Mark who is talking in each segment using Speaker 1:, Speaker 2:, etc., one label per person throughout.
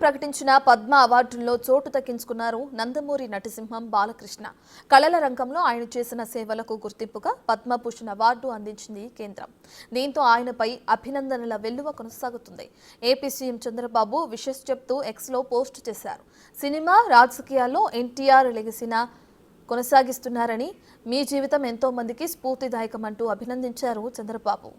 Speaker 1: ప్రకటించిన పద్మ అవార్డుల్లో చోటు దక్కించుకున్నారు నందమూరి నటసింహం బాలకృష్ణ. కళల రంగంలో ఆయన చేసిన సేవలకు గుర్తింపుగా పద్మభూషణ్ అవార్డు అందించింది కేంద్రం. దీంతో ఆయనపై అభినందనల వెల్లువ కొనసాగుతుంది. ఏపీ సీఎం చంద్రబాబు విషెస్ చెప్తూ ఎక్స్లో పోస్ట్ చేశారు. సినిమా రాజకీయాల్లో ఎన్టీఆర్ లెగసీని కొనసాగిస్తున్నారని, మీ జీవితం ఎంతో మందికి స్ఫూర్తిదాయకమంటూ అభినందించారు చంద్రబాబు.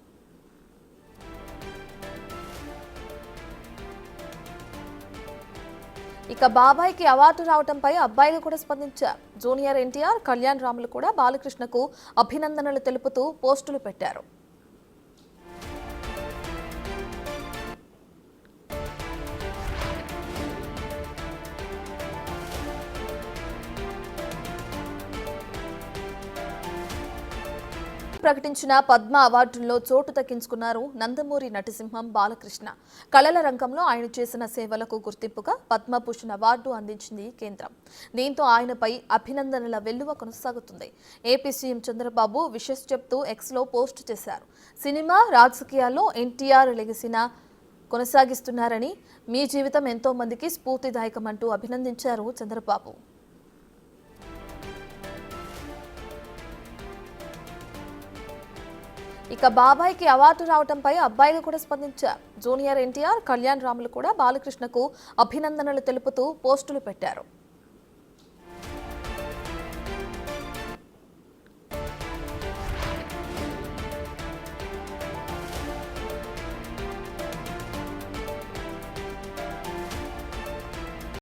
Speaker 1: ఇక బాబాయ్కి అవార్డు రావడంపై అబ్బాయిలు కూడా స్పందించారు. జూనియర్ ఎన్టీఆర్, కళ్యాణ్ రాములు కూడా బాలకృష్ణకు అభినందనలు తెలుపుతూ పోస్టులు పెట్టారు. ప్రకటించిన పద్మ అవార్డుల్లో చోటు దక్కించుకున్నారు నందమూరి నటసింహం బాలకృష్ణ. కళల రంగంలో ఆయన చేసిన సేవలకు గుర్తింపుగా పద్మభూషణ్ అవార్డు అందించింది కేంద్రం. దీంతో ఆయనపై అభినందనల వెల్లువ కొనసాగుతుంది. ఏపీ సీఎం చంద్రబాబు విషెస్ చెప్తూ ఎక్స్లో పోస్ట్ చేశారు. సినిమా రాజకీయాల్లో ఎన్టీఆర్ లెగసీని కొనసాగిస్తున్నారని, మీ జీవితం ఎంతో మందికి స్ఫూర్తిదాయకమంటూ అభినందించారు చంద్రబాబు. ఇక బాబాయ్కి అవార్డు రావడంపై అబ్బాయిలు కూడా స్పందించారు. జూనియర్ ఎన్టీఆర్, కళ్యాణ్ రాములు కూడా బాలకృష్ణకు అభినందనలు తెలుపుతూ పోస్టులు పెట్టారు.